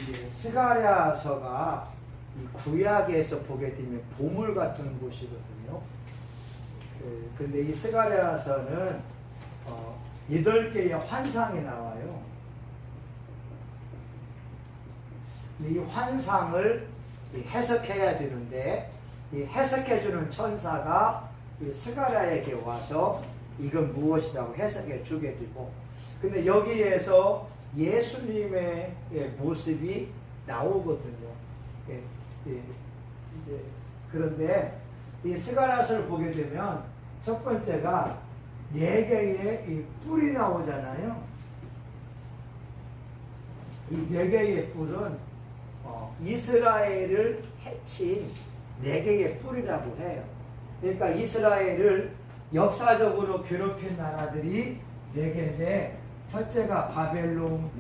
이제 스가랴서가 이 구약에서 보게 되면 보물 같은 곳이거든요. 그런데 이 스가랴서는 8개의 환상이 나와요. 이 환상을 해석해야 되는데 이 해석해주는 천사가 이 스가랴에게 와서 이건 무엇이라고 해석해 주게 되고, 근데 여기에서 예수님의 모습이 나오거든요. 그런데 이 스가랴서를 보게 되면 첫 번째가 4개의 이 뿔이 나오잖아요. 이 4개의 뿔은 이스라엘을 해친 4개의 뿔이라고 해요. 그러니까 이스라엘을 역사적으로 괴롭힌 나라들이 4개인데, 첫째가 바벨론,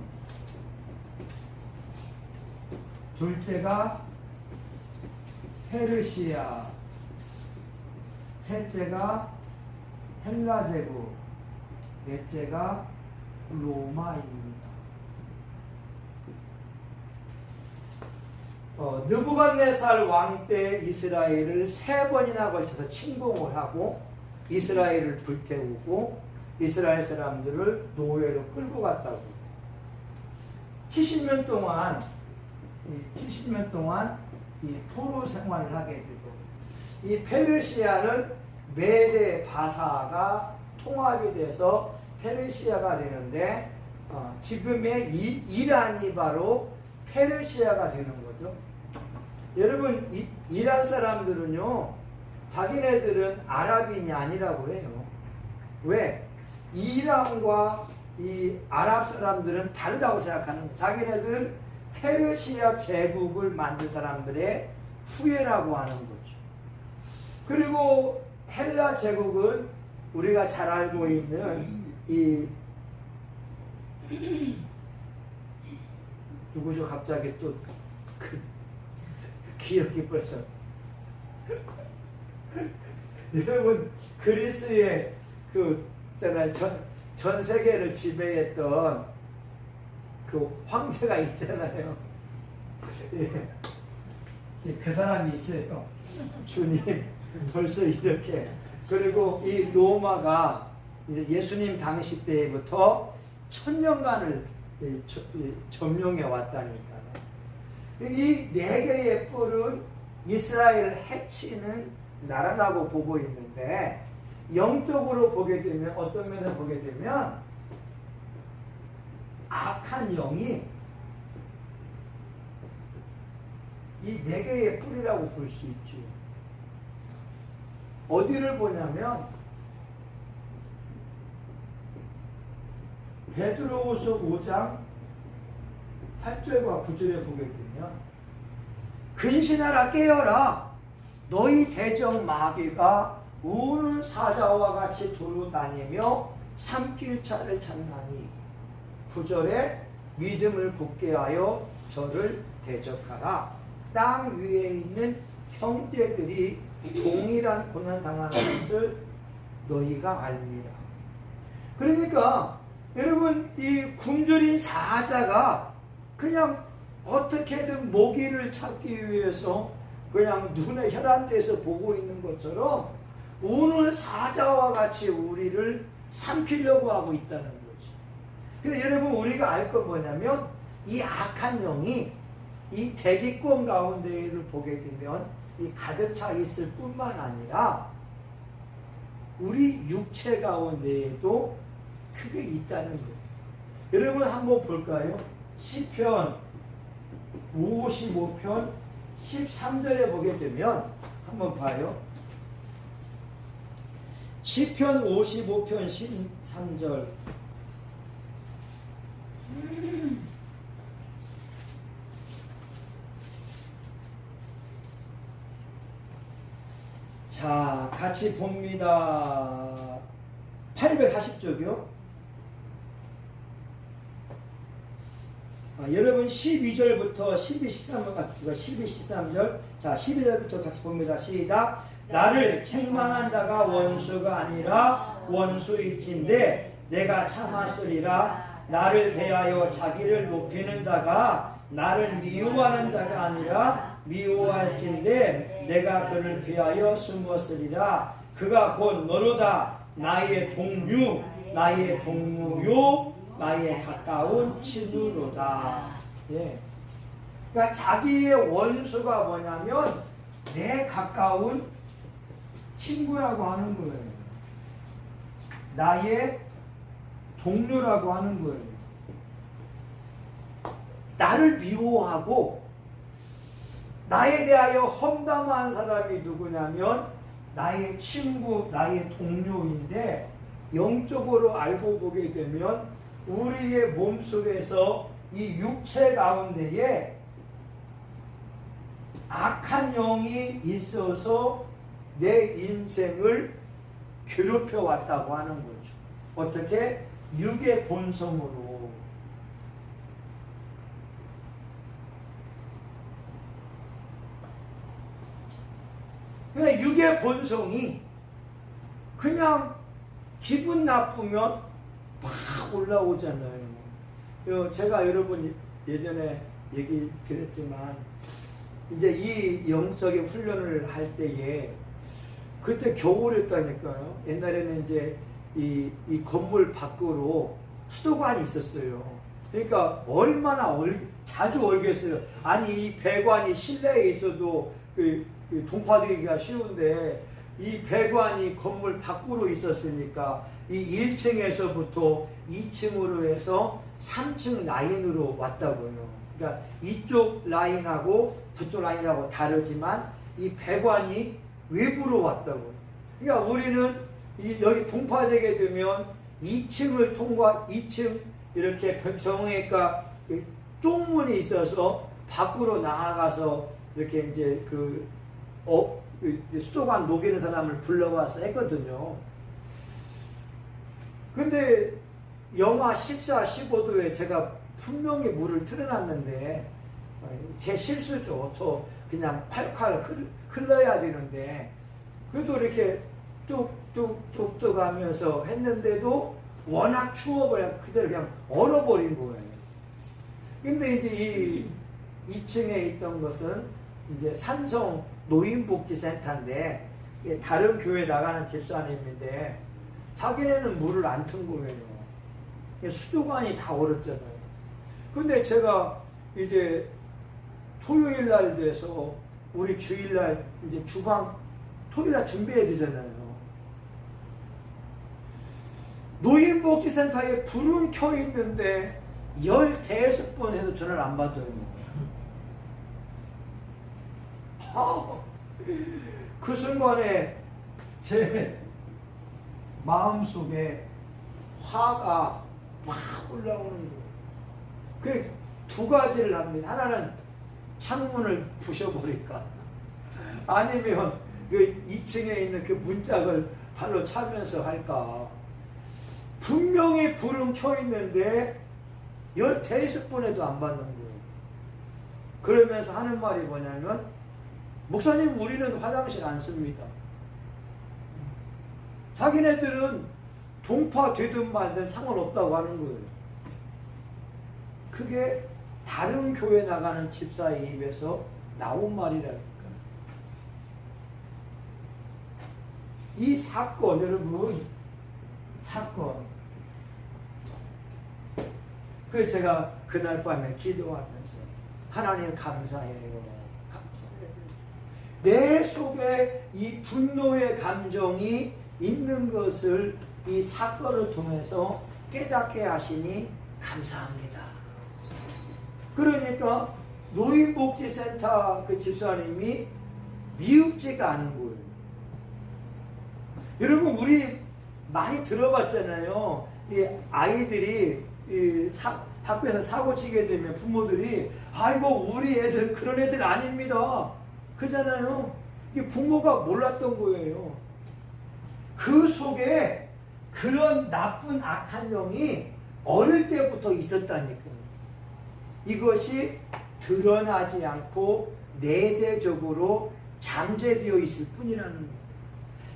둘째가 페르시아, 셋째가 헬라 제국, 넷째가 로마입니다. 느부갓네살 왕 때 이스라엘을 3번이나 걸쳐서 침공을 하고 이스라엘을 불태우고 이스라엘 사람들을 노예로 끌고 갔다고. 70년 동안 이 포로 생활을 하게 되고, 이 페르시아는 메데 바사가 통합이 돼서 페르시아가 되는데, 지금의 이란이 바로 페르시아가 되는 거죠. 여러분, 이란 사람들은요, 자기네들은 아랍인이 아니라고 해요. 왜? 이란과 이 아랍 사람들은 다르다고 생각하는 거예요. 자기네들은 페르시아 제국을 만든 사람들의 후예라고 하는 거죠. 그리고 헬라 제국은 우리가 잘 알고 있는 이 누구죠? 갑자기 또 기억이 벌써 여러분, 그리스의 전 세계를 지배했던 그 황제가 있잖아요. 예. 그 사람이 있어요. 주님, 벌써 이렇게. 그리고 이 로마가 이제 예수님 당시 때부터 1000년간을 점령해 왔다니까요. 이 4개의 뿔은 이스라엘을 해치는 나라라고 보고 있는데, 영적으로 보게 되면, 어떤 면에서 보게 되면 악한 영이 이 4개의 뿔이라고 볼 수 있죠. 어디를 보냐면 베드로후서 5장 8절과 9절에 보게 되면, 근신하라, 깨어라, 너희 대적 마귀가 우는 사자와 같이 두루 다니며 삼킬 차를 찾나니 9절에 믿음을 굳게 하여 저를 대적하라. 땅 위에 있는 형제들이 동일한 고난 당하는 것을 너희가 알미라. 그러니까 여러분, 이 굶주린 사자가 그냥 어떻게든 먹이를 찾기 위해서 그냥 눈에 혈안돼서 보고 있는 것처럼 우는 사자와 같이 우리를 삼키려고 하고 있다는 거지. 근데 여러분, 우리가 알 건 뭐냐면 이 악한 영이 이 대기권 가운데를 보게 되면 이 가득 차 있을 뿐만 아니라 우리 육체 가운데에도 크게 있다는 거예요. 여러분, 한번 볼까요? 시편 55편 13절에 보게 되면 한번 봐요. 시편 55편 13절. 자, 같이 봅니다. 840쪽이요. 여러분 12절부터 12, 13절 같이 12, 13절. 자, 12절부터 같이 봅니다. 시작. 나를 책망한 자가 원수가 아니라 원수일진데 내가 참았으리라. 나를 대하여 자기를 높이는 자가 나를 미워하는 자가 아니라 미워할진대 내가 그를 피하여 숨었으리라. 그가 곧 너로다. 나의 동류, 나의 동무요, 나의 가까운 친구로다. 예. 그러니까 자기의 원수가 뭐냐면 내 가까운 친구라고 하는 거예요. 나의 동료라고 하는 거예요. 나를 미워하고 나에 대하여 험담한 사람이 누구냐면 나의 친구, 나의 동료인데 영적으로 알고 보게 되면 우리의 몸속에서 이 육체 가운데에 악한 영이 있어서 내 인생을 괴롭혀 왔다고 하는 거죠. 어떻게? 육의 본성으로. 그냥 육의 본성이 그냥 기분 나쁘면 막 올라오잖아요. 제가 여러분 예전에 얘기 드렸지만 이제 이 영적인 훈련을 할 때에 그때 겨울이었다니까요. 옛날에는 이제 이 건물 밖으로 수도관이 있었어요. 그러니까 얼마나 자주 얼겠어요. 아니 이 배관이 실내에 있어도 동파되기가 쉬운데 이 배관이 건물 밖으로 있었으니까 이 1층에서부터 2층으로 해서 3층 라인으로 왔다고요. 그러니까 이쪽 라인하고 저쪽 라인하고 다르지만 이 배관이 외부로 왔다고요. 그러니까 우리는 여기 동파되게 되면 2층을 통과 2층 이렇게 정형외과 쪽문이 있어서 밖으로 나아가서 이렇게 이제 수도관 녹이는 사람을 불러와서 했거든요. 근데 영하 14, 15도에 제가 분명히 물을 틀어놨는데 제 실수죠. 저 그냥 콸콸 흘러야 되는데 그래도 이렇게 뚝뚝뚝뚝 하면서 했는데도 워낙 추워버려 그대로 그냥 얼어버린 거예요. 근데 이제 이 2층에 있던 것은 이제 산성 노인복지센터인데 다른 교회 나가는 집사님인데 자기네는 물을 안 튼 거예요. 수도관이 다 얼었잖아요. 근데 제가 이제 토요일 날 돼서 우리 주일날 이제 주방 토요일 날 준비해야 되잖아요. 노인복지센터에 불은 켜 있는데 15번 해도 전화를 안 받아요. 그 순간에 제 마음속에 화가 막 올라오는 거예요. 그 두 가지를 합니다. 하나는 창문을 부셔버릴까? 아니면 그 2층에 있는 그 문짝을 발로 차면서 할까? 분명히 불은 켜 있는데 15번에도 안 받는 거예요. 그러면서 하는 말이 뭐냐면 목사님 우리는 화장실 안 씁니다. 자기네들은 동파 되든 말든 상관없다고 하는 거예요. 그게 다른 교회 나가는 집사의 입에서 나온 말이라니까. 이 사건 여러분 사건 그래서 제가 그날 밤에 기도하면서 하나님 감사해요. 내 속에 이 분노의 감정이 있는 것을 이 사건을 통해서 깨닫게 하시니 감사합니다. 그러니까 노인복지센터 그 집사님이 미흡지가 않은 거예요. 여러분 우리 많이 들어봤잖아요. 이 아이들이 학교에서 사고 치게 되면 부모들이 아이고 우리 애들 그런 애들 아닙니다. 그잖아요. 이게 부모가 몰랐던 거예요. 그 속에 그런 나쁜 악한 영이 어릴 때부터 있었다니까요. 이것이 드러나지 않고 내재적으로 잠재되어 있을 뿐이라는 거예요.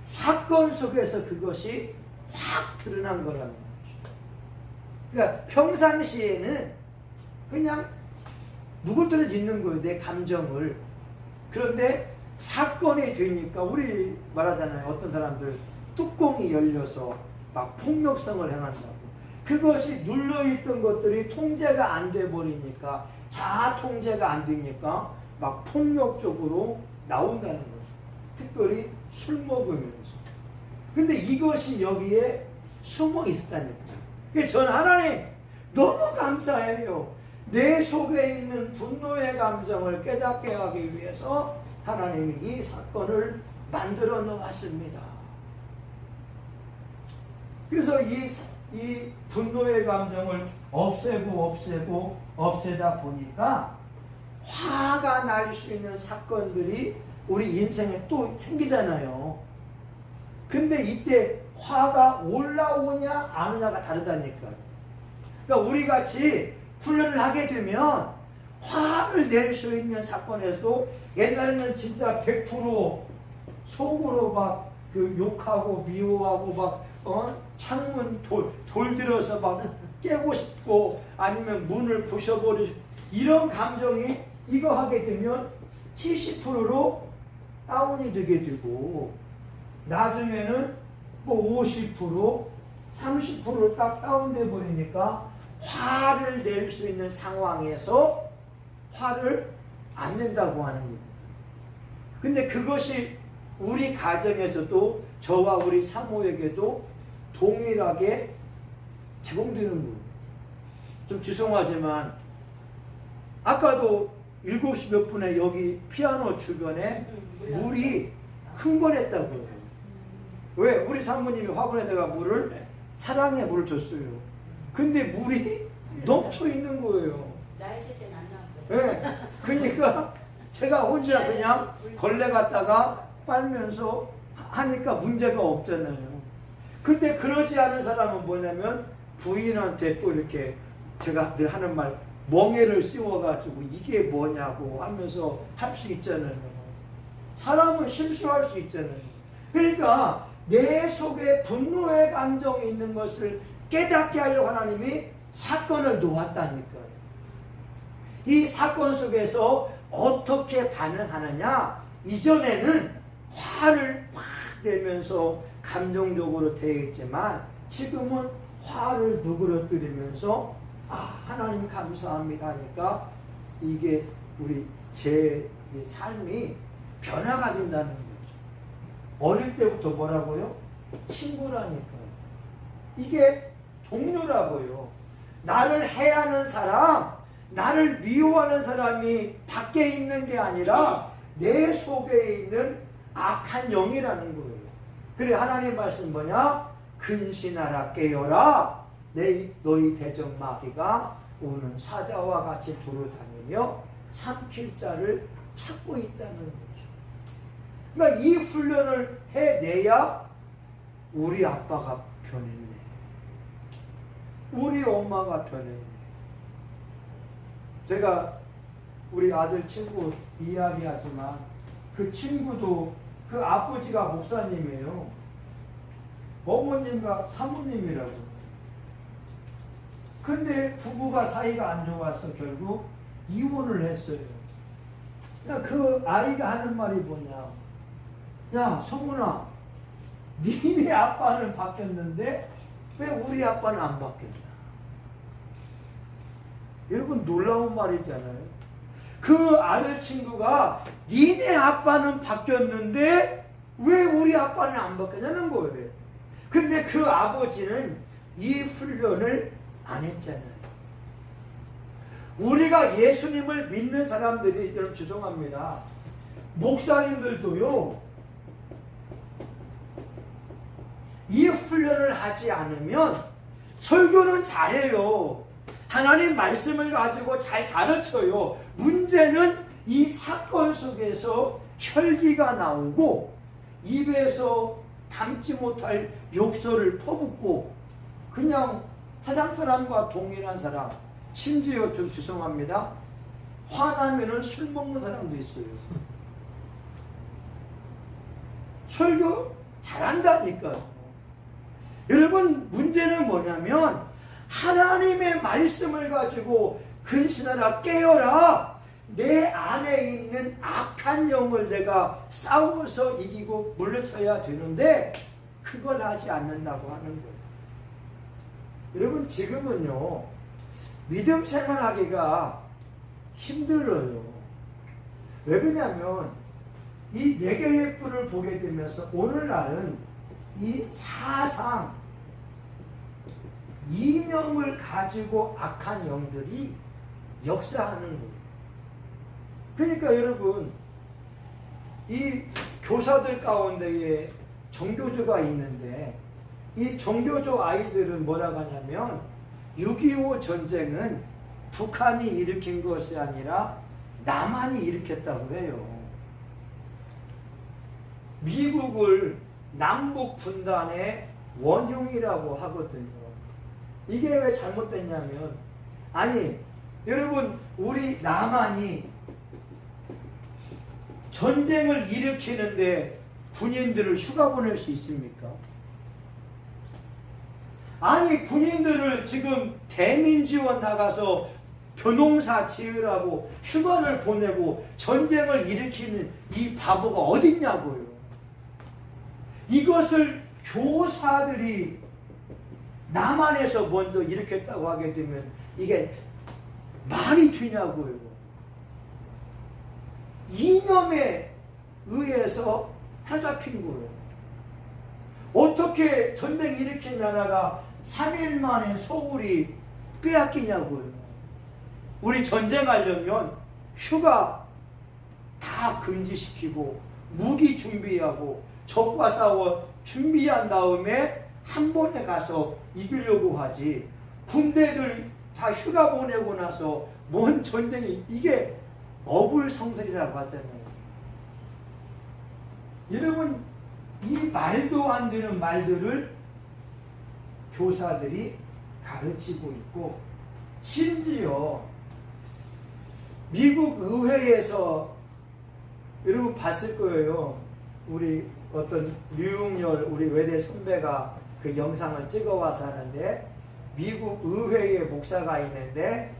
사건 속에서 그것이 확 드러난 거라는 거죠. 그러니까 평상시에는 그냥 누구든지 있는 거예요. 내 감정을. 그런데 사건이 되니까 우리 말하잖아요. 어떤 사람들 뚜껑이 열려서 막 폭력성을 행한다고. 그것이 눌러있던 것들이 통제가 안 돼 버리니까, 자아 통제가 안 되니까 막 폭력적으로 나온다는 거죠. 특별히 술 먹으면서. 근데 이것이 여기에 숨어 있었다니까요. 그래서 저는 하나님 너무 감사해요. 내 속에 있는 분노의 감정을 깨닫게 하기 위해서 하나님이 이 사건을 만들어 놓았습니다. 그래서 이 분노의 감정을 없애다 보니까 화가 날 수 있는 사건들이 우리 인생에 또 생기잖아요. 근데 이때 화가 올라오냐 안 오냐가 다르다니까요. 그러니까 우리 같이 훈련을 하게 되면 화를 낼 수 있는 사건에서도, 옛날에는 진짜 100% 속으로 막 그 욕하고 미워하고 막 창문 돌 들어서 막 깨고 싶고 아니면 문을 부셔버리고, 이런 감정이 이거 하게 되면 70%로 다운이 되게 되고, 나중에는 뭐 50%, 30%로 딱 다운돼 버리니까 화를 낼 수 있는 상황에서 화를 안 낸다고 하는 겁니다. 근데 그것이 우리 가정에서도 저와 우리 사모에게도 동일하게 제공되는 거예요. 좀 죄송하지만 아까도 7시 몇 분에 여기 피아노 주변에 물이 흥건했다고요. 왜? 우리 사모님이 화분에다가 물을, 사랑의 물을 줬어요. 근데 물이 넘쳐 있는 거예요. 나 있을 땐 안 나왔거든. 네. 그러니까 제가 혼자 그냥 걸레 갖다가 빨면서 하니까 문제가 없잖아요. 근데 그러지 않은 사람은 뭐냐면 부인한테 또 이렇게 제가 늘 하는 말, 멍에를 씌워가지고 이게 뭐냐고 하면서 할 수 있잖아요. 사람은 실수할 수 있잖아요. 그러니까 내 속에 분노의 감정이 있는 것을 깨닫게 하려고 하나님이 사건을 놓았다니까요. 이 사건 속에서 어떻게 반응하느냐, 이전에는 화를 막 내면서 감정적으로 대했지만 지금은 화를 누그러뜨리면서 하나님 감사합니다 하니까 이게 우리 제 삶이 변화가 된다는 거죠. 어릴 때부터 뭐라고요? 친구라니까요. 이게 동료라고요. 나를 해하는 사람, 나를 미워하는 사람이 밖에 있는 게 아니라 내 속에 있는 악한 영이라는 거예요. 그래 하나님 말씀 뭐냐? 근신하라 깨어라. 너희 대적 마귀가 오는 사자와 같이 두루다니며 삼킬 자를 찾고 있다는 거죠. 그러니까 이 훈련을 해내야 우리 아빠가 변했네, 우리 엄마가 변했네. 제가 우리 아들 친구 이야기하지만 그 친구도 그 아버지가 목사님이에요. 어머님과 사모님이라고. 근데 부부가 사이가 안 좋아서 결국 이혼을 했어요. 그 아이가 하는 말이 뭐냐? 야, 성훈아, 니네 아빠는 바뀌었는데 왜 우리 아빠는 안 바뀌었나? 여러분 놀라운 말이잖아요. 그 아들 친구가 니네 아빠는 바뀌었는데 왜 우리 아빠는 안 바뀌냐는 거예요. 근데 그 아버지는 이 훈련을 안 했잖아요. 우리가 예수님을 믿는 사람들이, 여러분 죄송합니다, 목사님들도요, 이 훈련을 하지 않으면 설교는 잘해요. 하나님 말씀을 가지고 잘 가르쳐요. 문제는 이 사건 속에서 혈기가 나오고 입에서 담지 못할 욕설을 퍼붓고 그냥 세상 사람과 동일한 사람, 심지어 좀 죄송합니다, 화나면은 술 먹는 사람도 있어요. 설교 잘한다니까요. 여러분 문제는 뭐냐면 하나님의 말씀을 가지고 근신하라, 깨어라. 내 안에 있는 악한 영을 내가 싸워서 이기고 물리쳐야 되는데 그걸 하지 않는다고 하는 거예요. 여러분, 지금은요 믿음 생활하기가 힘들어요. 왜 그러냐면 이 네 개의 뿔을 보게 되면서 오늘날은 이 사상, 이념을 가지고 악한 영들이 역사하는 거예요. 그러니까 여러분, 이 교사들 가운데에 정교조가 있는데 이 정교조 아이들은 뭐라고 하냐면 6.25 전쟁은 북한이 일으킨 것이 아니라 남한이 일으켰다고 해요. 미국을 남북 분단의 원흉이라고 하거든요. 이게 왜 잘못됐냐면, 아니 여러분, 우리 남한이 전쟁을 일으키는데 군인들을 휴가 보낼 수 있습니까? 아니 군인들을 지금 대민지원 나가서 벼농사 지으라고 휴가를 보내고 전쟁을 일으키는 이 바보가 어딨냐고요. 이것을 교사들이 남한에서 먼저 일으켰다고 하게 되면 이게 말이 되냐고요. 이념에 의해서 사로잡힌 거예요. 어떻게 전쟁 일으킨 나라가 3일 만에 서울이 빼앗기냐고요. 우리 전쟁하려면 휴가 다 금지시키고 무기 준비하고 적과 싸워 준비한 다음에 한 번에 가서 이기려고 하지. 군대들 다 휴가 보내고 나서 뭔 전쟁이, 이게 어불성설이라고 하잖아요. 여러분, 이 말도 안 되는 말들을 교사들이 가르치고 있고, 심지어 미국 의회에서 여러분 봤을 거예요. 우리 어떤 류웅열 우리 외대 선배가 그 영상을 찍어와서 하는데, 미국 의회에 목사가 있는데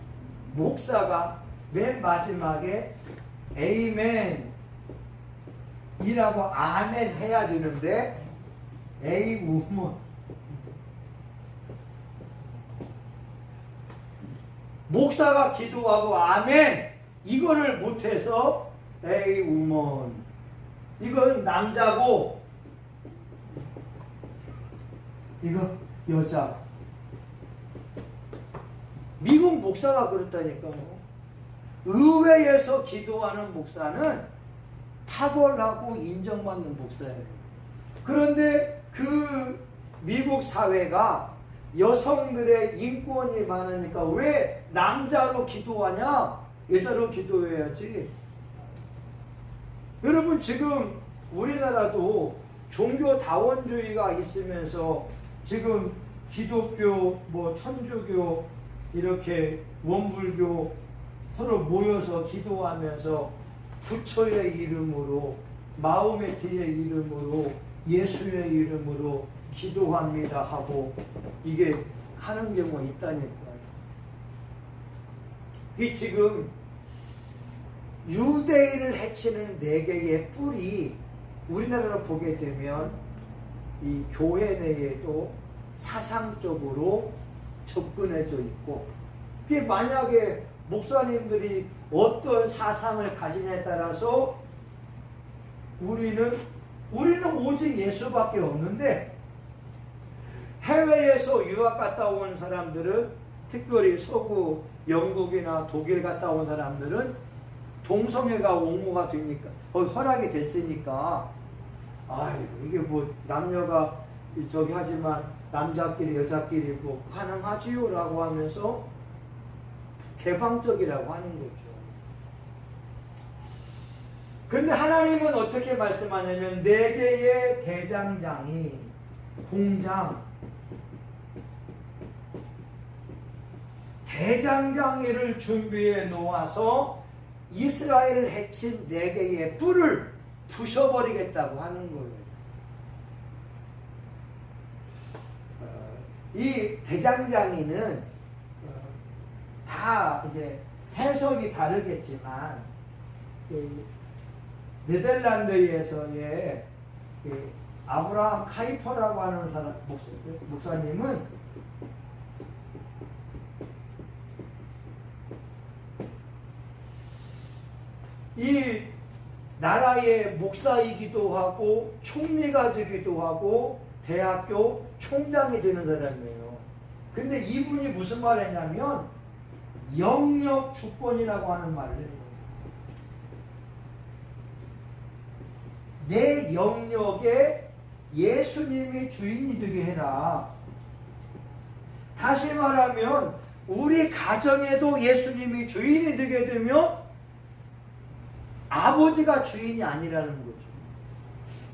목사가 맨 마지막에 에이멘 이라고 아멘 해야 되는데 에이 우먼, 목사가 기도하고 아멘 이거를 못해서 에이 우먼, 이건 남자고 이거 여자. 미국 목사가 그렇다니까요. 의회에서 기도하는 목사는 탁월하고 인정받는 목사예요. 그런데 그 미국 사회가 여성들의 인권이 많으니까 왜 남자로 기도하냐? 여자로 기도해야지. 여러분, 지금 우리나라도 종교다원주의가 있으면서 지금 기독교, 천주교, 이렇게 원불교 서로 모여서 기도하면서 부처의 이름으로, 마호메트의 이름으로, 예수의 이름으로 기도합니다 하고 이게 하는 경우가 있다니까요. 이 지금 유대인을 해치는 4개의 뿔이 우리나라로 보게 되면 이 교회 내에도 사상적으로 접근해져 있고, 그게 만약에 목사님들이 어떤 사상을 가지냐에 따라서 우리는 오직 예수밖에 없는데, 해외에서 유학 갔다 온 사람들은, 특별히 서구 영국이나 독일 갔다 온 사람들은 동성애가 옹호가 되니까, 허락이 됐으니까, 이게 남녀가 저기 하지만 남자끼리 여자끼리 가능하지요 라고 하면서 개방적이라고 하는 거죠. 그런데 하나님은 어떻게 말씀하냐면 4개의 대장장이 공장, 대장장이를 준비해 놓아서 이스라엘을 해친 4개의 뿔을 부셔버리겠다고 하는 거예요. 이 대장장이는 다 이제 해석이 다르겠지만 네덜란드에서의 아브라함 카이퍼라고 하는 사람 목사님은 이 나라의 목사이기도 하고 총리가 되기도 하고 대학교 총장이 되는 사람이에요. 근데 이분이 무슨 말을 했냐면 영역 주권이라고 하는 말을 해요. 내 영역에 예수님이 주인이 되게 해라. 다시 말하면 우리 가정에도 예수님이 주인이 되게 되면 아버지가 주인이 아니라는 거죠.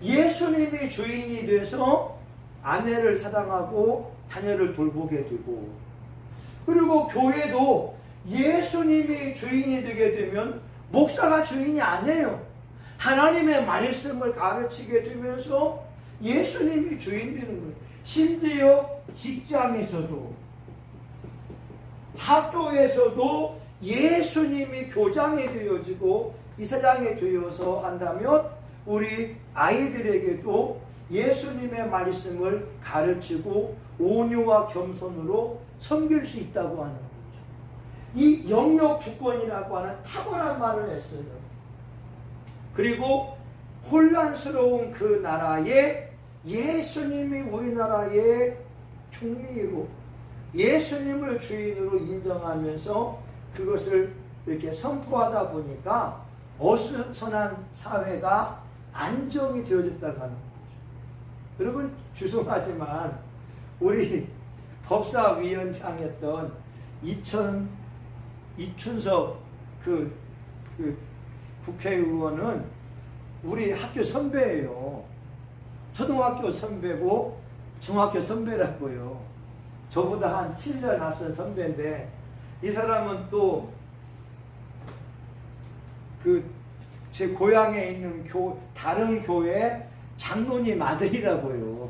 예수님이 주인이 돼서 아내를 사랑하고 자녀를 돌보게 되고, 그리고 교회도 예수님이 주인이 되게 되면 목사가 주인이 아니에요. 하나님의 말씀을 가르치게 되면서 예수님이 주인 되는 거예요. 심지어 직장에서도 학교에서도 예수님이 교장이 되어지고 이사장이 되어서 한다면 우리 아이들에게도 예수님의 말씀을 가르치고 온유와 겸손으로 섬길 수 있다고 하는 거죠. 이 영역 주권이라고 하는 탁월한 말을 했어요. 그리고 혼란스러운 그 나라에 예수님이 우리나라의 총리로 예수님을 주인으로 인정하면서 그것을 이렇게 선포하다 보니까 어수선한 사회가 안정이 되어졌다고 하는 거죠. 여러분 죄송하지만 우리 법사위원장이었던 이춘석 그 국회의원은 우리 학교 선배예요. 초등학교 선배고 중학교 선배라고요. 저보다 한 7년 앞선 선배인데 이 사람은 또 제 고향에 있는 다른 교회 장로님 아들이라고요.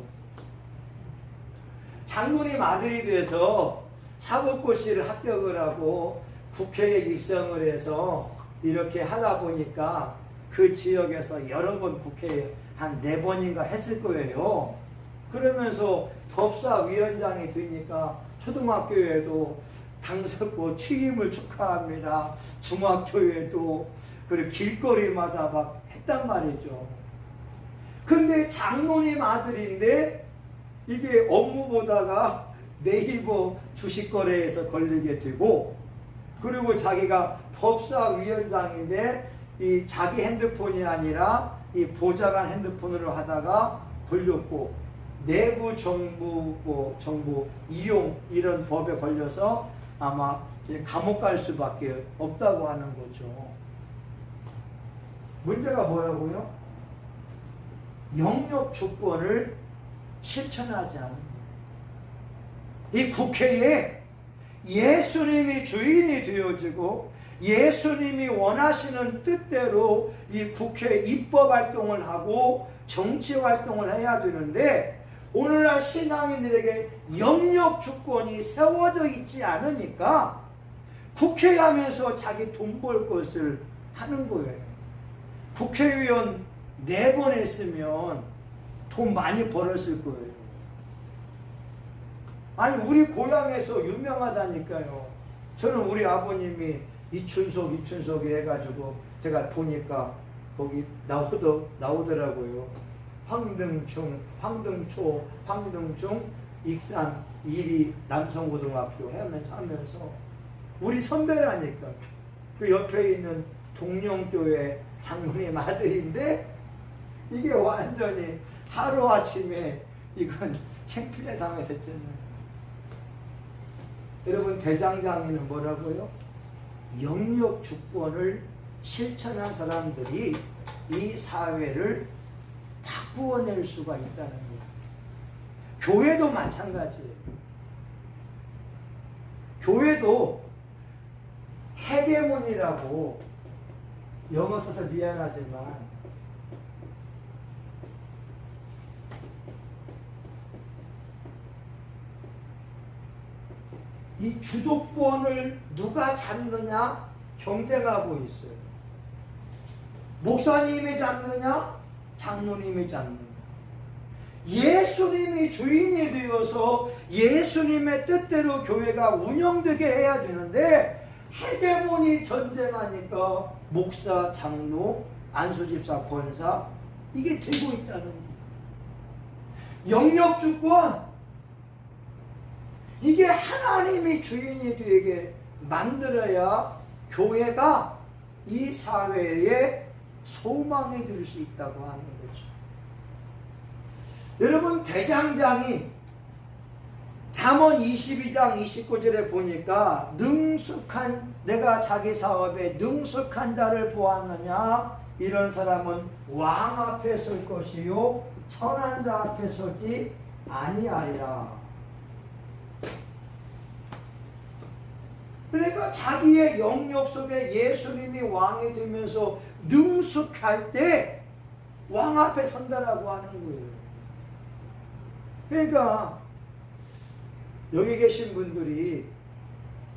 장로님 아들이 돼서 사법고시를 합격을 하고 국회에 입성을 해서 이렇게 하다 보니까 그 지역에서 여러 번 국회에 한 4번인가 했을 거예요. 그러면서 법사위원장이 되니까 초등학교에도 당선고 취임을 축하합니다. 중학교에도 그리고 길거리마다 막 했단 말이죠. 근데 장로님 아들인데 이게 업무 보다가 네이버 주식거래에서 걸리게 되고, 그리고 자기가 법사위원장인데 이 자기 핸드폰이 아니라 이 보좌관 핸드폰으로 하다가 걸렸고, 내부 정보 이용 이런 법에 걸려서 아마 감옥 갈 수밖에 없다고 하는 거죠. 문제가 뭐라고요? 영역 주권을 실천하지 않는 거예요. 이 국회에 예수님이 주인이 되어지고 예수님이 원하시는 뜻대로 이 국회 입법 활동을 하고 정치 활동을 해야 되는데, 오늘날 신앙인들에게 영역 주권이 세워져 있지 않으니까 국회 가면서 자기 돈 벌 것을 하는 거예요. 국회의원 4번 했으면 돈 많이 벌었을 거예요. 아니 우리 고향에서 유명하다니까요. 저는 우리 아버님이 이춘석이 해가지고 제가 보니까 거기 나오더라고요. 황등중, 익산, 이리 남성고등학교 하면서 우리 선배라니까. 그 옆에 있는 동령교회 장로님 아들인데 이게 완전히 하루아침에 이건 창피해 당했잖아요. 여러분 대장장이는 뭐라고요? 영역 주권을 실천한 사람들이 이 사회를 바꾸어낼 수가 있다는 거예요. 교회도 마찬가지예요. 교회도 헤게몬이라고, 영어 써서 미안하지만 이 주도권을 누가 잡느냐 경쟁하고 있어요. 목사님이 잡느냐 장로님이 잡느냐. 예수님이 주인이 되어서 예수님의 뜻대로 교회가 운영되게 해야 되는데 헤게모니 전쟁하니까 목사, 장로, 안수집사, 권사 이게 되고 있다는 거예요. 영역주권 이게 하나님이 주인이 되게 만들어야 교회가 이 사회에 소망이 될 수 있다고 하는 거죠. 여러분 대장장이 잠언 22장 29절에 보니까 능숙한 내가 자기 사업에 능숙한 자를 보았느냐 이런 사람은 왕 앞에 설 것이요 천한 자 앞에 서지 아니하리라. 그러니까 자기의 영역 속에 예수님이 왕이 되면서 능숙할 때 왕 앞에 선다라고 하는 거예요. 그러니까 여기 계신 분들이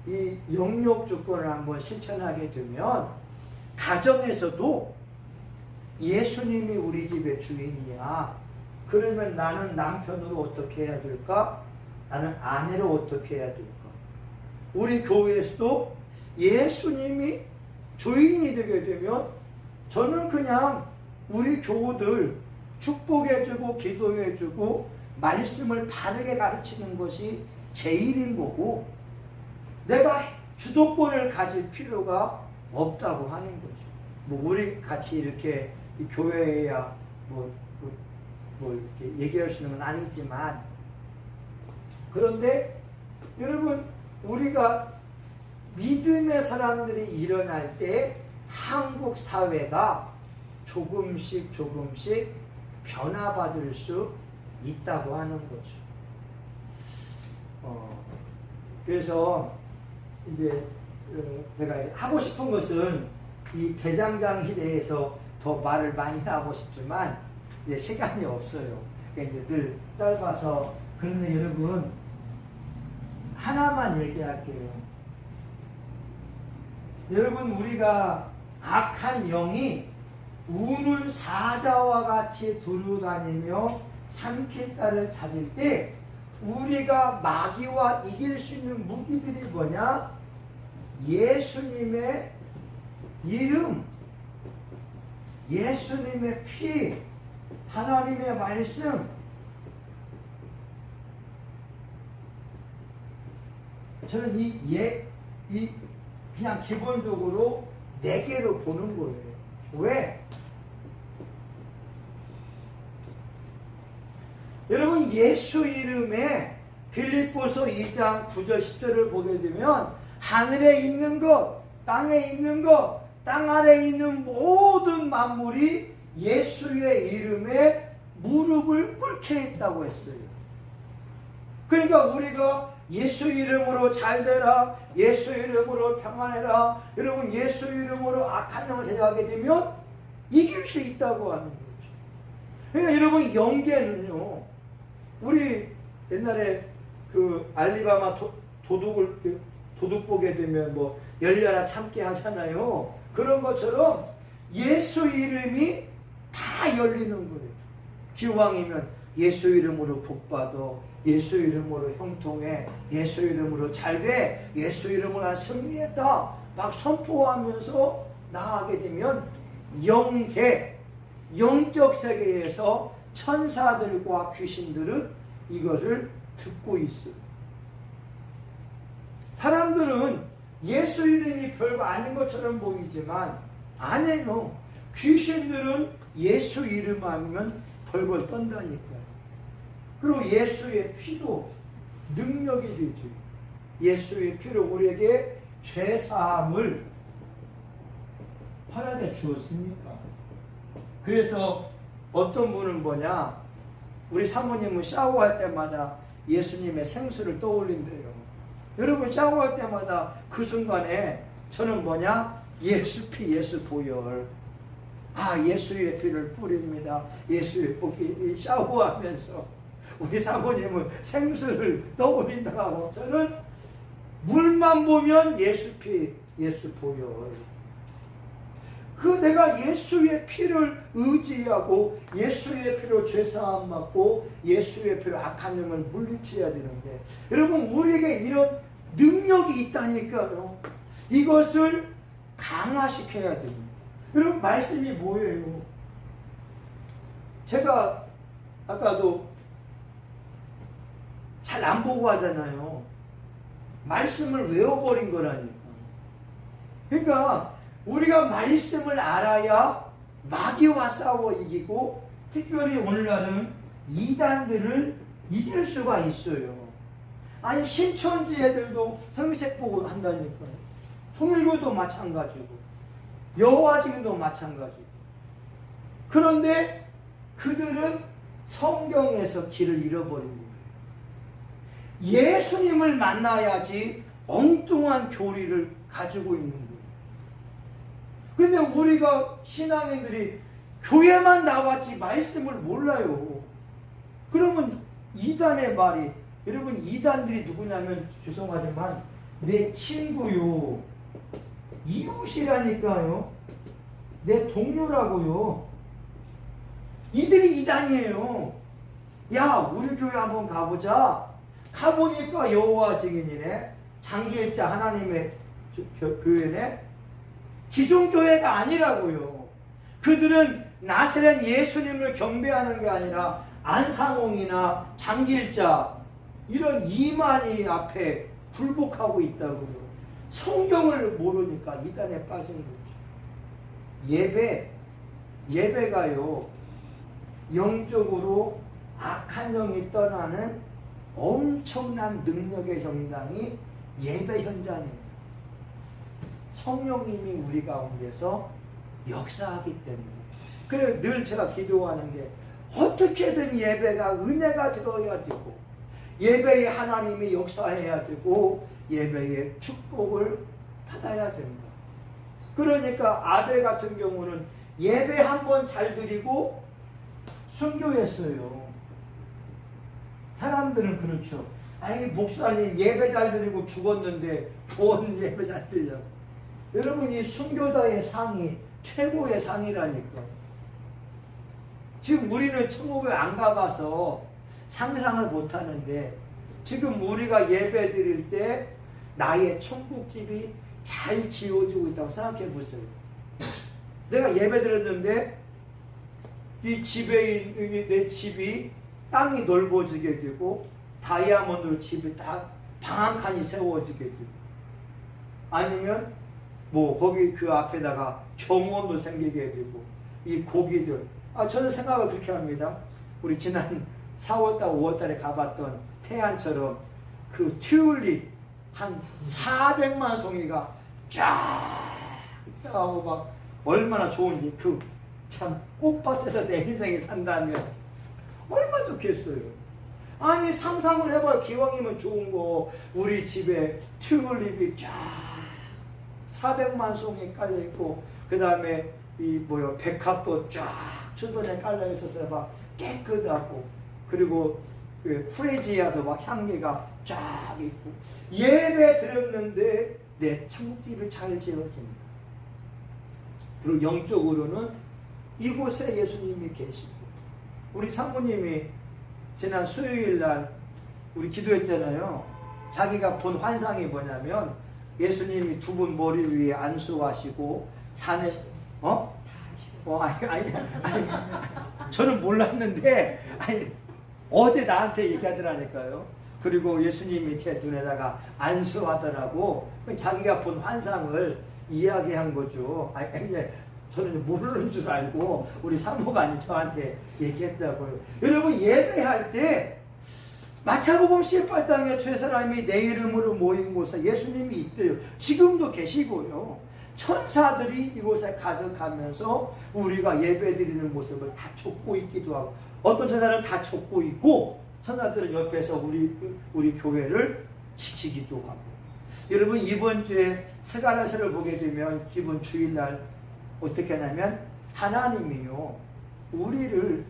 이 영역 주권을 한번 실천하게 되면 가정에서도 예수님이 우리 집의 주인이야. 그러면 나는 남편으로 어떻게 해야 될까? 나는 아내로 어떻게 해야 될까? 우리 교회에서도 예수님이 주인이 되게 되면 저는 그냥 우리 교우들 축복해주고 기도해주고 말씀을 바르게 가르치는 것이 제일인 거고 내가 주도권을 가질 필요가 없다고 하는 거죠. 뭐 우리 같이 이렇게 교회야 뭐 이렇게 얘기할 수 있는 건 아니지만 그런데 여러분 우리가 믿음의 사람들이 일어날 때 한국 사회가 조금씩 변화받을 수 있다고 하는 거죠. 그래서 이제 제가 하고 싶은 것은 이 대장장에 대해서 더 말을 많이 하고 싶지만 이제 시간이 없어요. 그러니까 이제 늘 짧아서 그런데 여러분 하나만 얘기할게요. 여러분 우리가 악한 영이 우는 사자와 같이 두루다니며 삼킬 자를 찾을 때 우리가 마귀와 이길 수 있는 무기들이 뭐냐? 예수님의 이름, 예수님의 피, 하나님의 말씀. 저는 그냥 기본적으로 4개로 보는 거예요. 왜? 여러분 예수 이름에 빌립보서 2장 9절 10절을 보게 되면 하늘에 있는 것, 땅에 있는 것, 땅 아래에 있는 모든 만물이 예수의 이름에 무릎을 꿇게 했다고 했어요. 그러니까 우리가 예수 이름으로 잘되라, 예수 이름으로 평안해라, 여러분 예수 이름으로 악한 영을 제거하게 되면 이길 수 있다고 하는 거죠. 그러니까 여러분 영계는요, 우리 옛날에 그 알리바마 도둑 보게 되면 뭐 열려라 참게 하잖아요. 그런 것처럼 예수 이름이 다 열리는 거예요. 기왕이면 예수 이름으로 복받아, 예수 이름으로 형통해, 예수 이름으로 잘돼, 예수 이름으로 난 승리했다 막 선포하면서 나가게 되면 영계, 영적 세계에서 천사들과 귀신들은 이것을 듣고 있어요. 사람들은 예수 이름이 별거 아닌 것처럼 보이지만 아니에요. 귀신들은 예수 이름 하면 벌벌 떤다니까요. 그리고 예수의 피도 능력이 되죠. 예수의 피로 우리에게 죄사함을 허락해 주었으니까. 그래서 어떤 분은 뭐냐, 우리 사모님은 샤워할 때마다 예수님의 생수를 떠올린대요. 여러분 샤워할 때마다 그 순간에 저는 뭐냐, 예수 피, 예수 보혈, 예수의 피를 뿌립니다. 예수의 복이 샤워하면서 우리 사모님은 생수를 떠올린다고, 저는 물만 보면 예수 피, 예수 보여. 그 내가 예수의 피를 의지하고 예수의 피로 죄사함 받고 예수의 피로 악한 영을 물리쳐야 되는데, 여러분 우리에게 이런 능력이 있다니까요. 이것을 강화시켜야 됩니다. 여러분 말씀이 뭐예요? 제가 아까도 잘 안 보고 하잖아요. 말씀을 외워버린 거라니까. 그러니까 우리가 말씀을 알아야 마귀와 싸워 이기고, 특별히 오늘날은 이단들을 이길 수가 있어요. 아니 신천지 애들도 성경 보고 한다니까요. 통일교도 마찬가지고 여호와증인도 마찬가지고. 그런데 그들은 성경에서 길을 잃어버린 거예요. 예수님을 만나야지 엉뚱한 교리를 가지고 있는 거예요. 근데 우리가 신앙인들이 교회만 나왔지 말씀을 몰라요. 그러면 이단의 말이, 여러분 이단들이 누구냐면 죄송하지만 내 친구요, 이웃이라니까요, 내 동료라고요. 이들이 이단이에요. 야 우리 교회 한번 가보자. 가보니까 여호와 증인이네, 장기일자 하나님의 교회네. 기존 교회가 아니라고요. 그들은 나사렛 예수님을 경배하는 게 아니라 안상홍이나 장기일자 이런 이만희 앞에 굴복하고 있다고요. 성경을 모르니까 이단에 빠진 거죠. 예배가요, 영적으로 악한 영이 떠나는 엄청난 능력의 현장이 예배 현장이에요. 성령님이 우리 가운데서 역사하기 때문에. 그래서 늘 제가 기도하는 게, 어떻게든 예배가 은혜가 들어야 되고, 예배에 하나님이 역사해야 되고, 예배의 축복을 받아야 된다. 그러니까 아베 같은 경우는 예배 한번 잘 드리고 순교했어요. 사람들은 그렇죠. 아니 목사님 예배 잘 드리고 죽었는데 뭔 예배 잘 드리냐고. 여러분 이 순교자의 상이 최고의 상이라니까. 지금 우리는 천국에 안 가봐서 상상을 못하는데, 지금 우리가 예배 드릴 때 나의 천국집이 잘 지어지고 있다고 생각해 보세요. 내가 예배 드렸는데 이 집에 내 집이 땅이 넓어지게 되고 다이아몬드로 집이 다 방 한 칸이 세워지게 되고, 아니면 뭐 거기 그 앞에다가 정원도 생기게 되고, 이 고기들, 저는 생각을 그렇게 합니다. 우리 지난 4월달 5월달에 가봤던 태안처럼 그 튤립 한 400만 송이가 쫙 있다고 막 얼마나 좋은지, 그 참 꽃밭에서 내 인생이 산다면 얼마나 좋겠어요. 아니 상상을 해봐요. 기왕이면 좋은 거, 우리 집에 튤립이 쫙 400만 송이 깔려있고, 그 다음에 백합도 쫙 주변에 깔려있어서 막 깨끗하고, 그리고 그 프레지아도 막 향기가 쫙 있고, 예배 드렸는데 내 천국집이 잘 지어집니다. 그리고 영적으로는 이곳에 예수님이 계시고, 우리 사모님이 지난 수요일날 우리 기도했잖아요. 자기가 본 환상이 뭐냐면 예수님이 두 분 머리 위에 안수하시고 단에 아니 저는 몰랐는데, 어제 나한테 얘기하더라니까요. 그리고 예수님이 제 눈에다가 안수하더라고. 자기가 본 환상을 이야기한 거죠. 저는 모르는 줄 알고 우리 사모가 저한테 얘기했다고요. 여러분 예배할 때 마태복음 18장에 죄사람이 내 이름으로 모인 곳에 예수님이 있대요. 지금도 계시고요. 천사들이 이곳에 가득하면서 우리가 예배드리는 모습을 다 좇고 있기도 하고, 어떤 천사는 다 좇고 있고, 천사들은 옆에서 우리 교회를 지키기도 하고. 여러분 이번 주에 스가랴서를 보게 되면 이번 주일날 어떻게 하냐면 하나님이요 우리를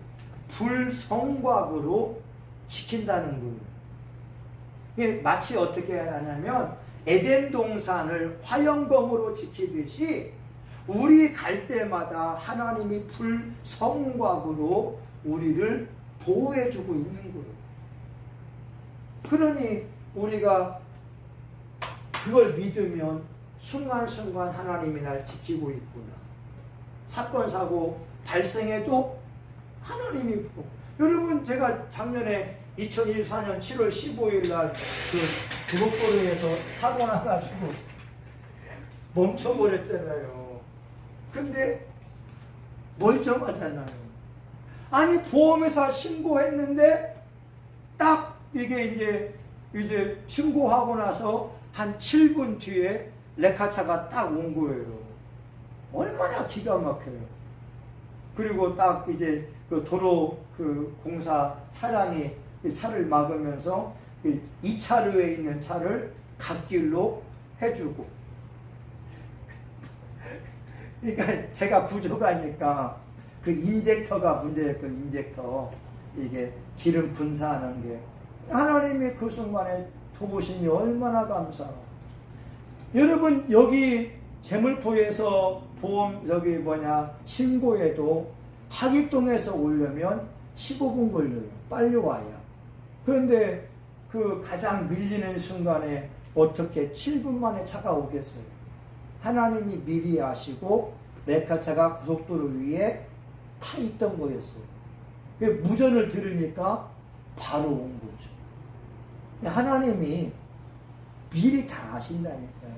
불성곽으로 지킨다는 거예요. 이게 마치 어떻게 하냐면 에덴 동산을 화영검으로 지키듯이 우리 갈 때마다 하나님이 불성곽으로 우리를 보호해주고 있는 거예요. 그러니 우리가 그걸 믿으면 순간순간 하나님이 날 지키고 있구나. 사건 사고 발생해도 하나님이 여러분, 제가 작년에 2024년 7월 15일 날 그 고속도로에서 사고 나가지고 멈춰버렸잖아요. 근데 멀쩡하잖아요. 아니, 보험회사 신고했는데 딱 이게 이제 신고하고 나서 한 7분 뒤에 레카차가 딱 온 거예요. 얼마나 기가 막혀요. 그리고 딱 이제 그 도로 그 공사 차량이 차를 막으면서 2차로에 있는 차를 갓길로 해주고. 그러니까 제가 부족하니까 그 인젝터가 문제였거든요. 인젝터. 이게 기름 분사하는 게. 하나님이 그 순간에 도우시니 얼마나 감사하고. 여러분, 여기 재물포에서 보험 신고해도 하기동에서 오려면 15분 걸려요. 빨리 와야. 그런데 그 가장 밀리는 순간에 어떻게 7분 만에 차가 오겠어요? 하나님이 미리 아시고 레카차가 고속도로 위에 타 있던 거였어요. 무전을 들으니까 바로 온 거죠. 하나님이 미리 다 아신다니까요.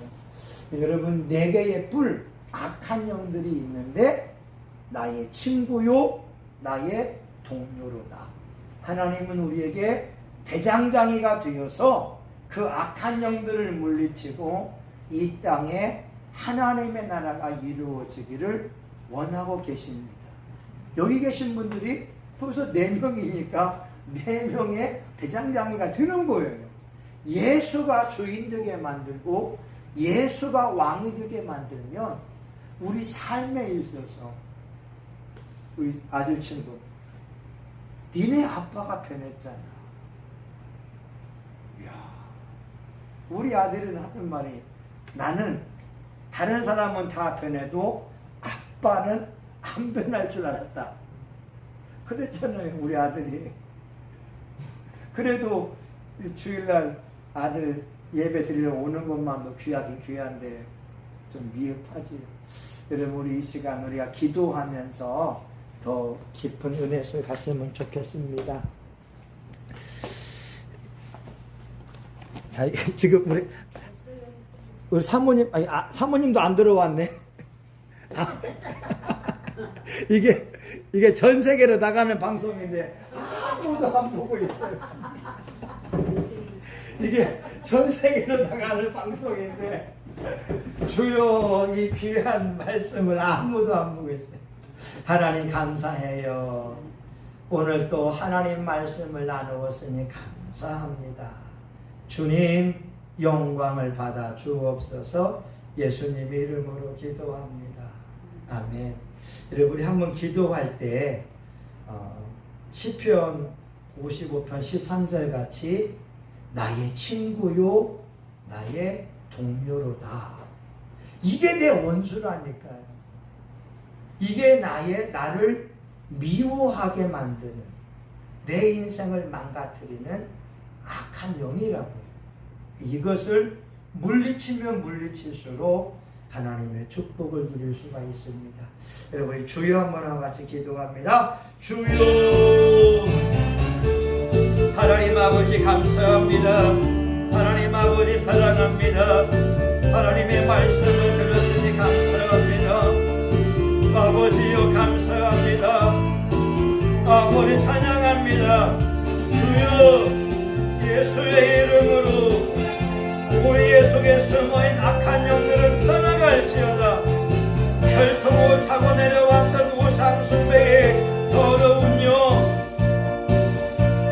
여러분, 네 개의 뿔, 악한 영들이 있는데 나의 친구요, 나의 동료로다. 하나님은 우리에게 대장장이가 되어서 그 악한 영들을 물리치고 이 땅에 하나님의 나라가 이루어지기를 원하고 계십니다. 여기 계신 분들이 벌써 4명이니까 4명의 대장장이가 되는 거예요. 예수가 주인 되게 만들고 예수가 왕이 되게 만들면 우리 삶에 있어서 우리 아들 친구, 니네 아빠가 변했잖아. 이야, 우리 아들은 하는 말이, 나는 다른 사람은 다 변해도 아빠는 안 변할 줄 알았다. 그랬잖아요, 우리 아들이. 그래도 주일날 아들 예배 드리러 오는 것만도 귀하긴 귀한데 좀 미흡하지. 여러분, 우리 이 시간 우리가 기도하면서 더 깊은 은혜 속에 갔으면 좋겠습니다. 자, 지금 우리 사모님, 사모님도 안 들어왔네. 이게 전 세계로 나가는 방송인데 아무도 안 보고 있어요. 이게 전 세계로 나가는 방송인데 주여, 이 귀한 말씀을 아무도 안 보고 있어요. 하나님 감사해요. 오늘 또 하나님 말씀을 나누었으니 감사합니다. 주님, 영광을 받아 주옵소서. 예수님 이름으로 기도합니다. 아멘. 여러분, 우리 한번 기도할 때 시편 55편 13절 같이 나의 친구요, 나의 동료로다. 이게 내 원수라니까요. 이게 나를 미워하게 만드는, 내 인생을 망가뜨리는 악한 영이라고요. 이것을 물리치면 물리칠수록 하나님의 축복을 누릴 수가 있습니다. 여러분, 주여 한번 같이 기도합니다. 주여, 하나님 아버지 감사합니다. 하나님 아버지 사랑합니다. 하나님의 말씀을 들었으니 감사합니다. 아버지여 감사합니다. 아버지 찬양합니다. 주여, 예수의 이름으로 우리의 속에 숨어있는 악한 영들은 떠나갈지어다. 혈통을 타고 내려왔던 우상 숭배의 더러운 영,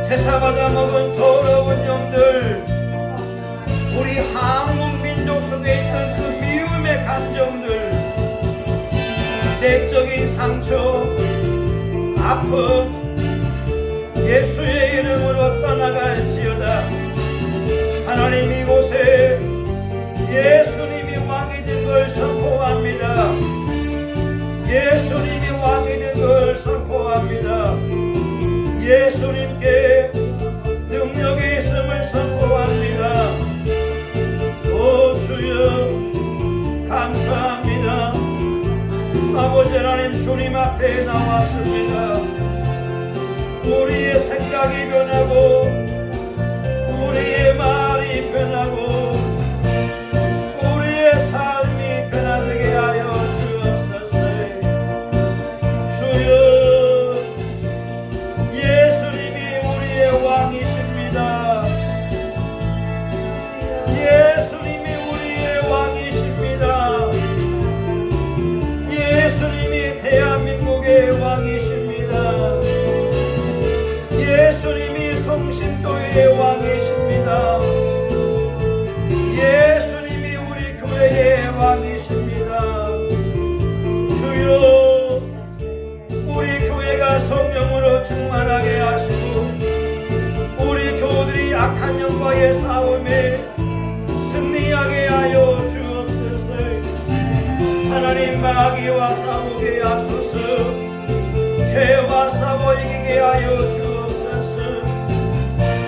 제사받아 먹은 더러운 영들, 우리 한국 민족 속에 있는 그 미움의 감정들, 내적인 상처, 아픔, 예수의 이름으로 떠나갈지어다. 하나님, 이곳에 예수님이 왕이 된 걸 선포합니다. 예수님이 왕이 된 걸 선포합니다. 예수님께 능력이 있음을 선포합니다. 오 주여 감사합니다. 아버지 하나님 주님 앞에 나왔습니다. 우리의 생각이 변하고 우리의 말이 변하고 우리의 삶이 변화되게 하여 주옵소서. 주여 예수님이 우리의 왕이십니다. 예수님이 우리의 왕이십니다. 예수님이 대한민국의 왕이십니다. 예수님이 성신교회의 왕이십니다. 예수님이 우리 교회의 왕이십니다. 주여 우리 교회가 성령으로 충만하게 하시고 우리 교우들이 악한 영과의 싸움에 승리하게 하여 주옵소서. 하나님 마귀와 싸우게 하소서. 죄와 싸워 이기게 하여 주옵소서.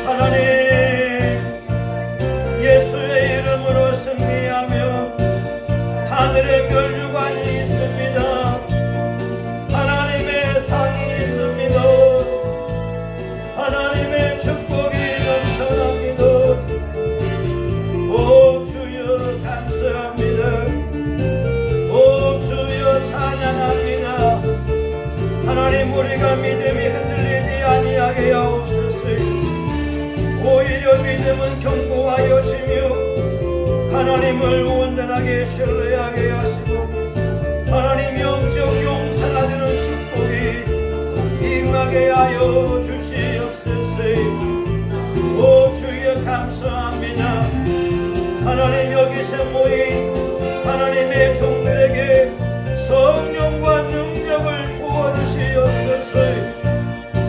하나님 예수의 이름으로 승리하며 하늘의 멸류관이 있습니다. 하나님의 상이 있습니다. 하나님의 축복이 넘쳐납니다. 오 주여 감사합니다. 오 주여 찬양합니다. 하나님 우리가 믿음이 흔들리지 아니하게 하옵소서. 오히려 믿음은 견고하여지며 하나님을 온전하게 신뢰하게 하시고 하나님 영적 용사가 되는 축복이 임하게 하여 주시옵소서. 오 주여 감사합니다. 하나님 여기서 모인 하나님의 종들에게 성령과 능력을 부어주시옵소서.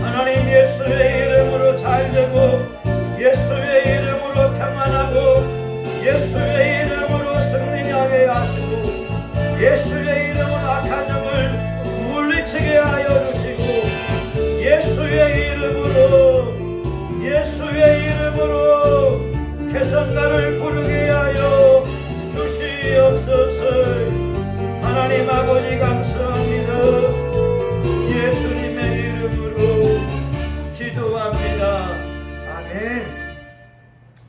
하나님 예수의 이름으로 잘되고 예수의 이름으로 평안하고 예수의 이름으로 승리하게 하시고 예수의 이름으로 악한 영을 물리치게 하여 주시고 예수의 이름으로 개선가를 부르게 하여 주시옵소서. 하나님 아버지 감사합니다. 예수님의 이름으로 기도합니다. 아멘.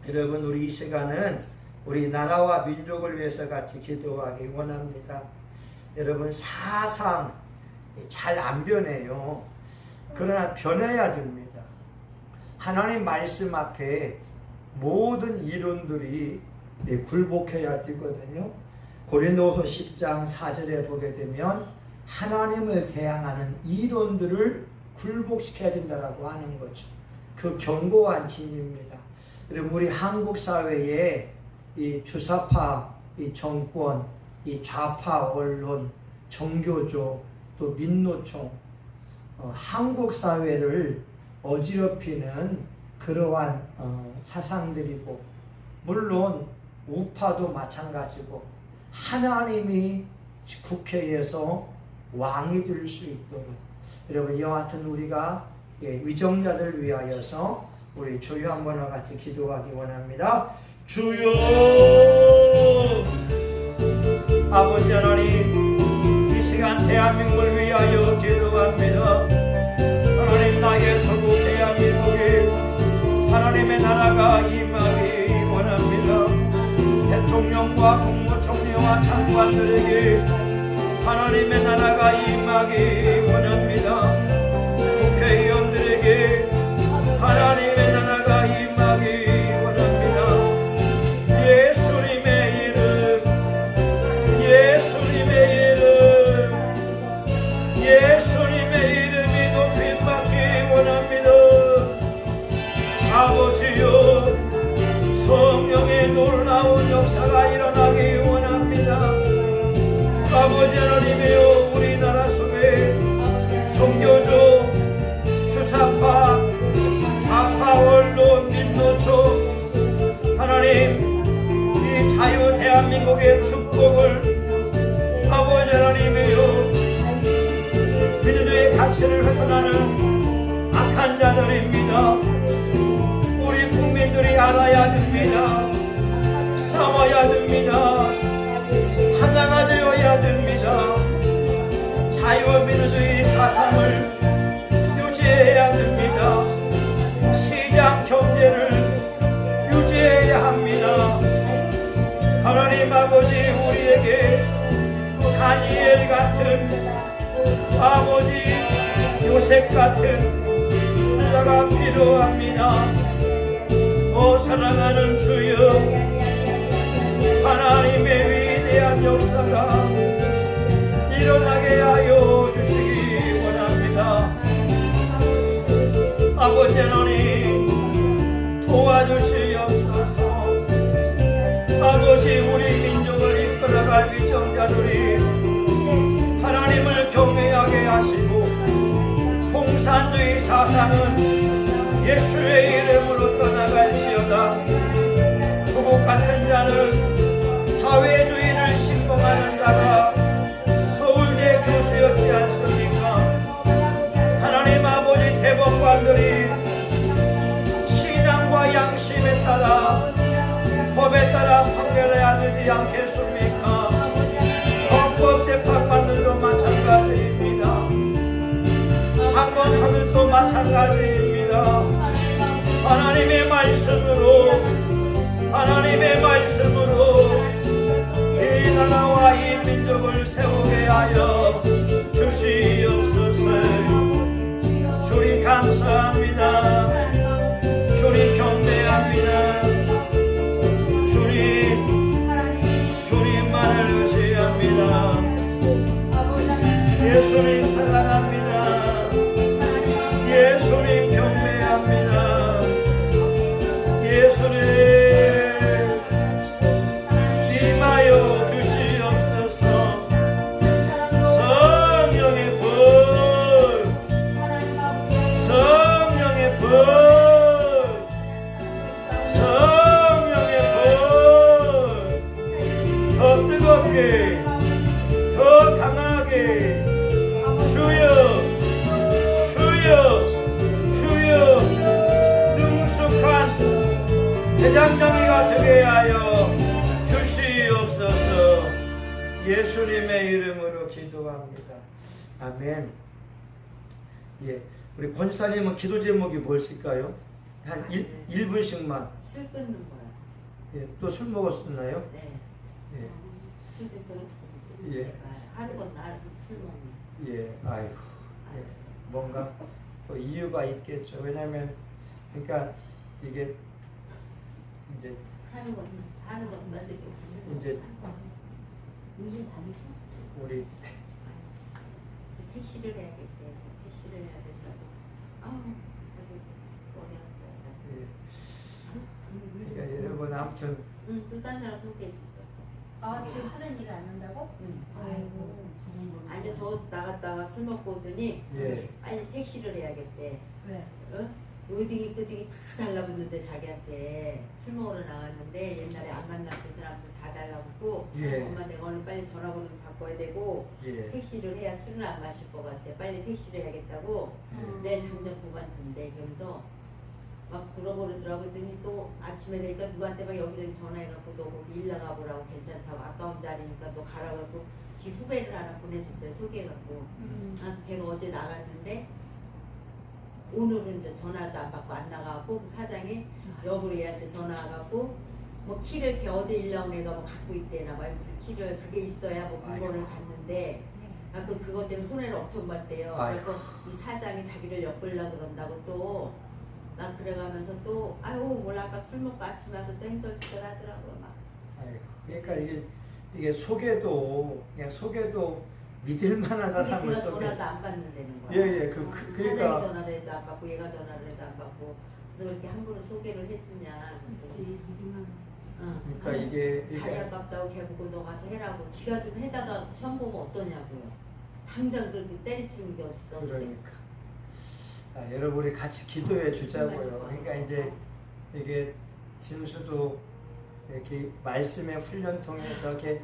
여러분 우리 이 시간은 우리 나라와 민족을 위해서 같이 기도하기 원합니다. 여러분 사상 잘 안 변해요. 그러나 변해야 됩니다. 하나님 말씀 앞에 모든 이론들이 굴복해야 되거든요. 고린도서 10장 4절에 보게 되면 하나님을 대항하는 이론들을 굴복시켜야 된다라고 하는 거죠. 그 견고한 진리입니다. 여러분 우리 한국 사회에 이 주사파, 이 정권, 이 좌파 언론, 정교조, 또 민노총, 한국 사회를 어지럽히는 그러한 사상들이고 물론 우파도 마찬가지고 하나님이 국회에서 왕이 될 수 있도록 여러분 이와 같은 우리가 위정자들을 위하여서 우리 주여 한번 같이 기도하기 원합니다. 주여 아버지 하나님 이 시간 대한민국을 위하여 기도합니다. 하나님 나의 조국 대한민국에 하나님의 나라가 임하기 원합니다. 대통령과 국무총리와 장관들에게 하나님의 나라가 임하기 원합니다. 국회의원들에게 하나님의 나라가 임하기 원합니다. 예수님의 이름, 예수님의 이름, 예수님의 이름이 높임받기 원합니다. 아버지여 성령의 놀라운 역사가 일어나기 원합니다. 아버지 하나님이여 우리나라 속에 종교 다니엘 같은 아버지 요셉 같은 수자가 필요합니다. 사랑하는 주여, 하나님의 위대한 역사가 일어나게 하여 주시기 원합니다. 아버지 하나님 도와주시옵소서. 아버지 우리 민족을 이끌어갈 위정자들이 하나님을 경외하게 하시고 공산주의 사상은 예수의 이름으로 떠나갈지어다. 조국 같은 자는 사회주의를 신봉하는 자가 서울대 교수였지 않습니까? 하나님 아버지 대법관들이 신앙과 양심에 따라 법에 따라 판결해야 되지 않겠습니까? 헌법재판관들도 마찬가지입니다. 판검사들도 마찬가지입니다. 하나님의 말씀으로 이 나라와 이 민족을 세우게 하여 주시옵소서. 주님 감사합니다. 주님 경배합니다. 주님만을 의지합니다. 예수님 사랑합니다. 예수님 경배합니다. 예수님 임하여 주시옵소서. 성령의 불, 성령의 불, 성령의 불, 더 뜨겁게, 더 강하게, 주여, 능숙한 대장장이가 되게 하여 주시옵소서. 예수님의 이름으로 기도합니다. 아멘. 예, 우리 권사님은 기도 제목이 무엇일까요? 한 1분씩만. 술 끊는 거야. 예, 또 술 먹었었나요? 네. 예. 술 끊는 예. 거. 하루 건날 술 먹는. 예, 아이고. 예, 뭔가 또 이유가 있겠죠. 왜냐면, 그러니까 이게 이제 하루 건 맛을 이제 요즘 다니셔? 우리 택시를 해야겠대. 택시를 해야 된다고. 그래서 머리 아프다. 예, 그러니까 여러분 아무튼 또 딴 사람 소개해 줬어. 지금 하는 일을 안 한다고? 아이고, 정말. 아니 저 나갔다가 술 먹고 오더니 예. 빨리 택시를 해야겠대. 왜? 어디기 끄디기 다 달라붙는데 자기한테 술 먹으러 나갔는데 옛날에 안 만났던 사람들 다 달라붙고 예. 엄마 내가 오늘 빨리 전화번호 좀 바꿔야 되고 예. 택시를 해야 술을 안 마실 것 같아. 빨리 택시를 해야겠다고 예. 내일 당장 그만둔대. 그래서 막 물어보더라고. 그랬더니 또 아침에 되니까 누구한테 막 여기저기 전화해갖고 너 거기 일 나가보라고 괜찮다고 아까운 자리니까 너 가라고 해갖고 지 후배를 하나 보내줬어요. 소개해갖고 걔가 어제 나갔는데 오늘은 이제 전화도 안 받고 안 나가고 그 사장이 여보로 얘한테 전화 와갖고 뭐 키를 이렇게 어제 일 나온 애가 뭐 갖고 있대나 봐. 무슨 키를 그게 있어야 뭐 물건을 갔는데 가끔 그것 때문에 손해를 엄청 봤대요. 그래서 이 사장이 자기를 엿보려고 그런다고 또 난 그래가면서 또 아유 몰라 아까 술 먹고 아침에 와서 또 행설치들 하더라고요 막. 아이고, 그러니까 이게 소개도 그냥 소개도 믿을 만한 사람을 걔가 소개. 전화도 안 받는다는 거야. 예, 사장이 그러니까 전화를 해도 안 받고 얘가 전화를 해도 안 받고 그래서 그렇게 함부로 소개를 해주냐. 그러니까 이게 자기 아깝다고 걔보고 너 가서 해라고. 지가 좀 해다가 시험 보면 어떠냐고요. 당장 그렇게 때리치는 게 어딨어. 그러니까 여러분이 같이 기도해 주자고요. 그러니까 이제 이게 진수도 이렇게 말씀의 훈련 통해서 이렇게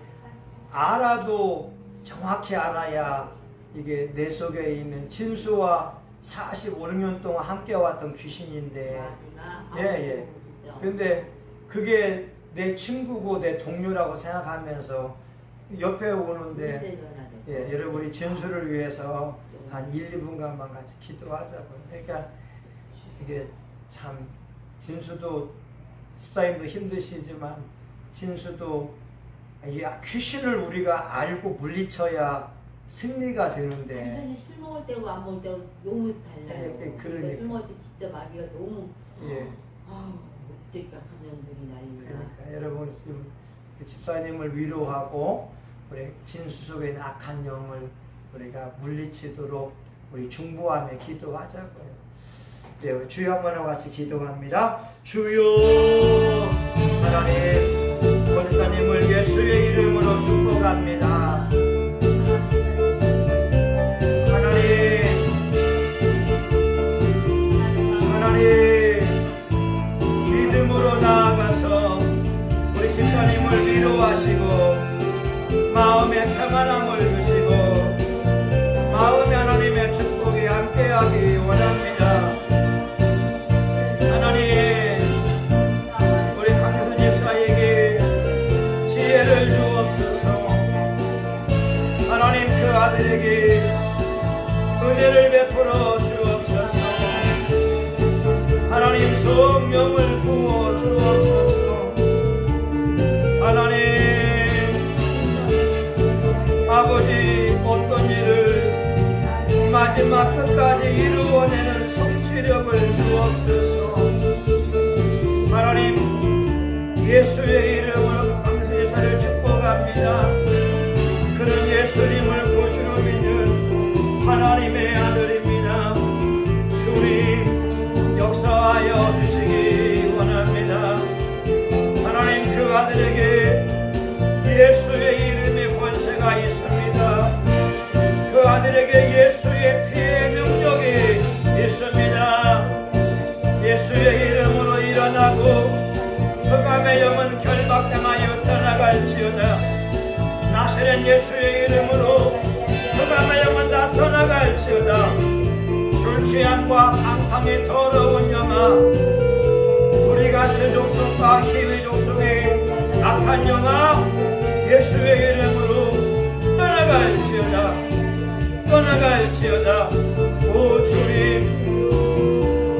알아도 정확히 알아야 이게 내 속에 있는 진수와 45년 동안 함께 왔던 귀신인데 예. 근데 그게 내 친구고 내 동료라고 생각하면서 옆에 오는데 예, 여러분이 진수를 위해서 한 1, 2분간만 같이 기도하자고요. 그러니까 이게 참 진수도 집사님도 힘드시지만 진수도 이 귀신을 우리가 알고 물리쳐야 승리가 되는데 완전히 술 먹을 때고 안 먹을 때고 너무 달라요. 그러니까. 술 먹을 때 진짜 마귀가 너무 예. 목적과 감정들이 난리나. 그러니까 여러분 좀 집사님을 위로하고 우리 진수 속에 있는 악한 영을 우리가 물리치도록 우리 중보하며 기도하자고요. 네, 우리 주여 한번 같이 기도합니다. 주여 하나님 권사님을 예수의 이름으로 축복합니다. 하나님 믿음으로 나아가서 우리 집사님을 위로하시고 마음의 평안함을 주시고 마음의 하나님의 축복이 함께하기 원합니다. 하나님 우리 강효수 집사에게 지혜를 주옵소서. 하나님 그 아들에게 은혜를 베풀어 주옵소서. 하나님 성령을 부어 주옵소서. 하나님 아버지 어떤 일을 마지막 끝까지 이루어내는 성취력을 주옵소서. 하나님 예수의 이름으로 강수집사를 축복합니다. 그는 예수님을 보시로 믿는 하나님의 아들입니다. 주님 역사하여 주시기 원합니다. 하나님 그 아들에게 예수의 이름의 권세가 있습니다. 그 아들에게 예수의 피의 능력이 있습니다. 예수의 이름으로 일어나고 흑암의 영은 결박당하여 떠나갈지어다. 나사렛 예수의 이름으로 흑암의 영은 다 떠나갈지어다. 술 취함과 앙팡이 더러운 영아 브리가스 족속과 히위 족속의 악한 영아 예수의 이름으로 떠나갈지어다. 떠나갈지어다. 오 주님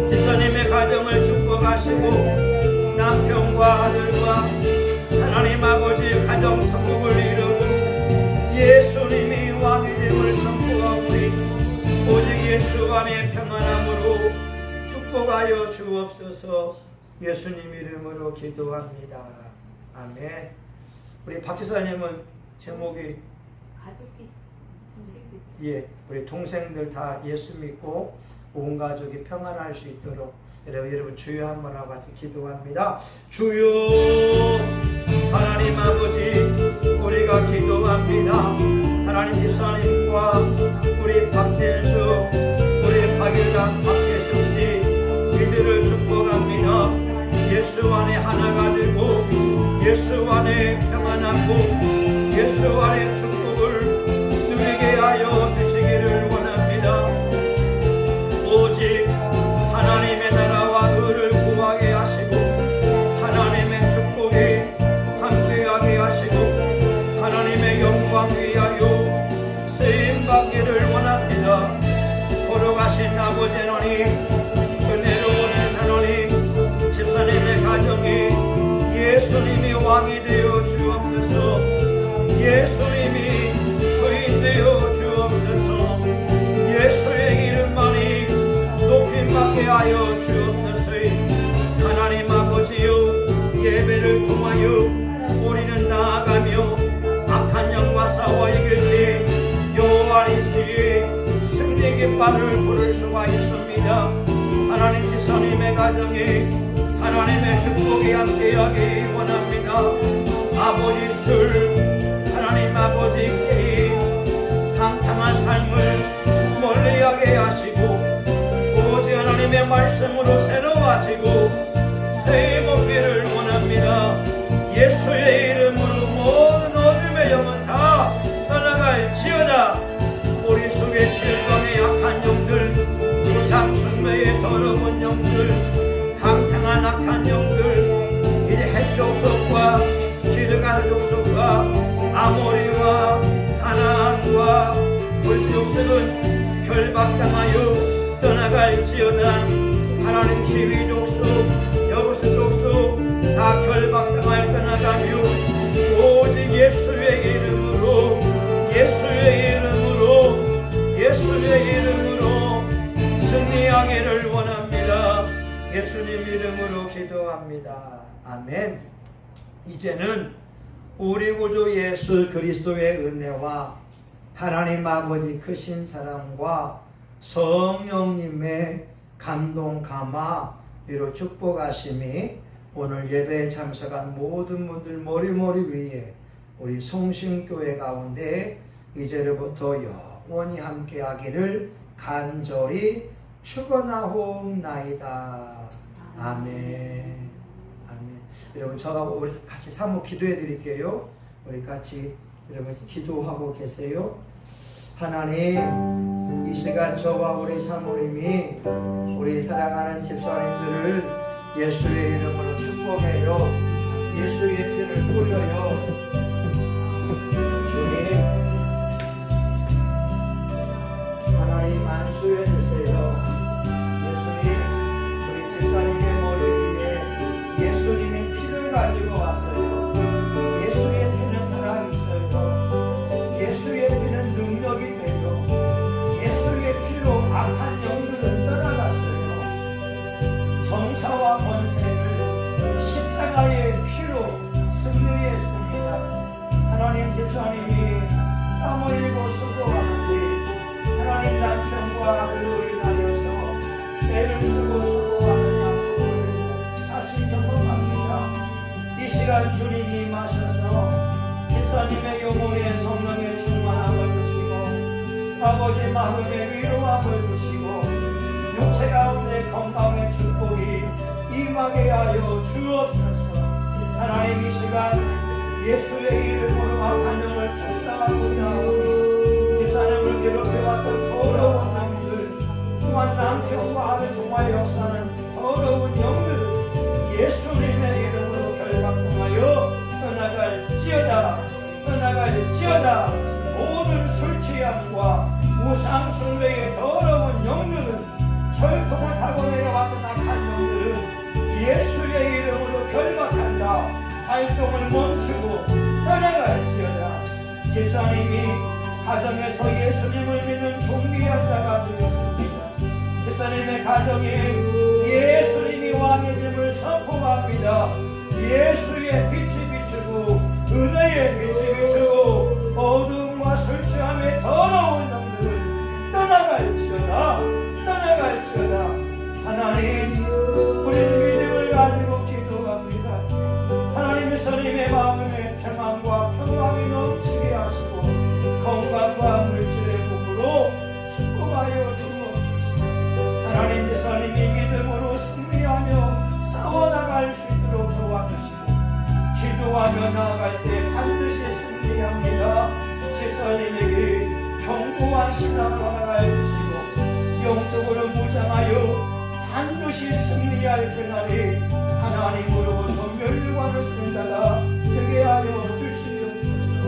집사님의 가정을 축복하시고 남편과 아들과 하나님 아버지 가정 천국을 이루고 예수님이 왕이됨을 선포하오니 오직 예수 안에 평안함으로 축복하여 주옵소서. 예수님 이름으로 기도합니다. 아멘. 우리 박 지사님은 제목이 가족이 예, 우리 동생들 다 예수 믿고 온 가족이 평안할 수 있도록 여러분 주여 한번 하고 같이 기도합니다. 주여 하나님 아버지 우리가 기도합니다. 하나님 집사님과 우리 박진수 우리 박일당 박예수씨 이들을 축복합니다. 예수 안에 하나가 되고 예수 안에 평안하고 예수 안에 축복을 누리게 하여 주시기를 원합니다. 오직 하나님의 나라와 의를 구하게 하시고 하나님의 축복이 함께하게 하시고 하나님의 영광 위하여 쓰임받기를 원합니다. 걸어가신 아버지 하나님 은혜로우신 하나님 집사님의 가정이 예수님이 왕이 되어 주옵소서. 예수님이 주인 되어 주옵소서. 예수의 이름만이 높임받게 하여 주옵소서. 하나님 아버지여 예배를 통하여 우리는 나아가며 악한 영과 싸워 이길 때 여호와 니시의 승리 깃발을 부를 수가 있습니다. 하나님 집사님의 가정에 하나님의 축복이 함께하기 원합니다. 아버지 술 하나님 아버지 게임 방탕한 삶을 멀리하게 하시고 오직 하나님의 말씀으로 새로워지고 새 먹기를 원합니다. 예수의 이름으로 모든 어둠의 영은 다 떠나갈지어다. 우리 속에 질병의 약한 영들 우상 숭배의 더러운 영들 방탕한 악한 영들 이제 헷족속과 기르가 족속과 아모리와 가나안과 불족속은 결박당하여 떠나갈지어다. 하나님 히위 족속 여부스 족속 다 결박당하여 떠나가며 오직 예수 기도합니다. 아멘. 이제는 우리 구주 예수 그리스도의 은혜와 하나님 아버지 크신 사랑과 성령님의 감동 감화 위로 축복하심이 오늘 예배에 참석한 모든 분들 머리머리 위에 우리 성심교회 가운데 이제로부터 영원히 함께하기를 간절히 축원하옵나이다. 아멘. 아멘. 여러분 저하고 우리 같이 사모 기도해 드릴게요. 우리 같이 여러분 기도하고 계세요. 하나님, 이 시간 저와 우리 사모님이 우리 사랑하는 집사님들을 예수의 이름으로 축복해요. 예수의 피를 뿌려요. 주님, 하나님 안수해 주세요. 예수님, 우리 집사님의 머리 위에 예수님의 피를 가지고 왔어요. 예수의 피는 살아 있어요. 예수의 피는 능력이 되고 예수의 피로 악한 영들은 떠나갔어요. 정사와 권세를 십자가의 피로 승리했습니다. 하나님, 집사님이 땀 흘리고 수고하는데 하나님 남편과 아들로 인하여서 애를 쓰고 수고하는 양육을 다시 경험합니다. 이 시간 주님이 임하셔서 집사님의 영혼의 성령의 충만함을 주시고 아버지 마음의 위로함을 주시고 육체 가운데 건강의 축복이 임하게 하여 주옵소서. 하나님, 이 시간 예수의 이름으로 악한 영을 축사하고자 하오니 집사님을 괴롭혀왔던 더러운 영들, 또한 남편과 아들 통하여 사는 더러운 영들을 예수님의 이름으로 결박당하여 떠나갈지어다. 떠나갈지어다. 모든 술 취함과 우상 숭배의 더러운 영들은, 혈통을 타고 내려왔던 악한 영들은 예수의 이름으로 결박한다. 활동을 멈추고 떠나갈지어다. 집사님이 가정에서 예수님을 믿는 존귀한 자가 되었습니다. 집사님의 가정에 예수님이 왕의 님을 선포합니다. 예수의 빛이 비추고 은혜의 빛이 비추고 어둠과 술 취함의 더러운 영들은 떠나갈지어다. 떠나갈지어다. 하나님, 우리는 믿음을 가지고 기도합니다. 하나님, 예수님의 마음에 평안과 평강이 넘치게 하시고 건강과 물질의 복으로 축복하여 주옵소서. 하나님, 예수님이 믿음으로 승리하며 싸워나갈 수 있도록 도와주시고 기도하며 나아갈 때 반드시 승리합니다. 예수님에게 견고한 신앙을 나아갈 주시고 영적으로 무장하여 반드시 승리할 그날이 하나님으로부터 멸관을 쓰는 자가 되게 하여 주시옵소서.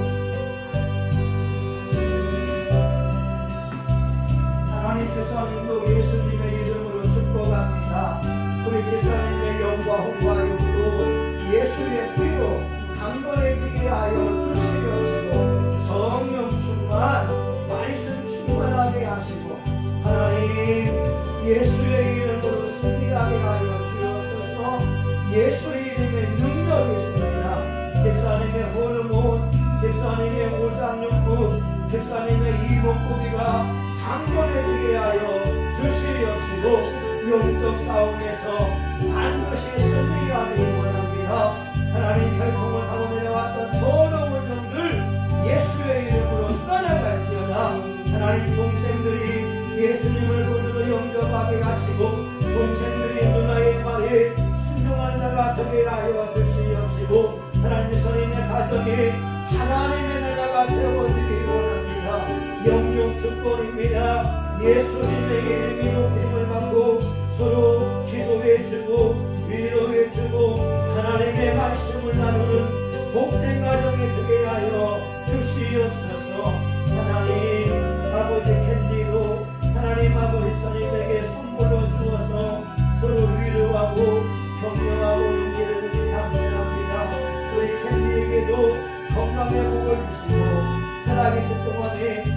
하나님, 집사님도 예수님의 이름으로 축복합니다. 우리 집사님의 영과 홍과 육도 예수의 피로 강건해지게 하여 주시옵시고 성령 충만, 말씀 충만하게 하시고 하나님, 예수의 이름으로 승리하게 하여 주옵소서. 예수의 이름에 능력이 있습니다. 집사님의 호르몬, 집사님의 오장육부, 집사님의 이목구비가 강건해지게 하여 주시옵시고 영적 싸움에서 반드시 승리하기 원합니다. 하나님, 혈통을 타고 내려왔던 더러운 영들 예수의 이름으로 떠나갈지어다. 하나님, 동생들이 예수님을 본으로 영접하게 하시고 동생들이 누나의 말에 순종하는 자가 되게 하여 주시옵시고 하나님, 예수님의 가정에 하나님의 나라가 세워지기 원합니다. 영육 축복입니다. 예수님의 이름이 높임을 받고 서로 기도해주고 위로해주고 하나님의 말씀을 나누는 복된 가정이 되게 하여 주시옵소서. 하나님 아버지, 캔디로 하나님 아버지 선생님에게 선물로 주어서 서로 위로하고 격려하고 용기를 주니 감사합니다. 우리 캔디에게도 건강의 복을 주시고 살아계실 동안에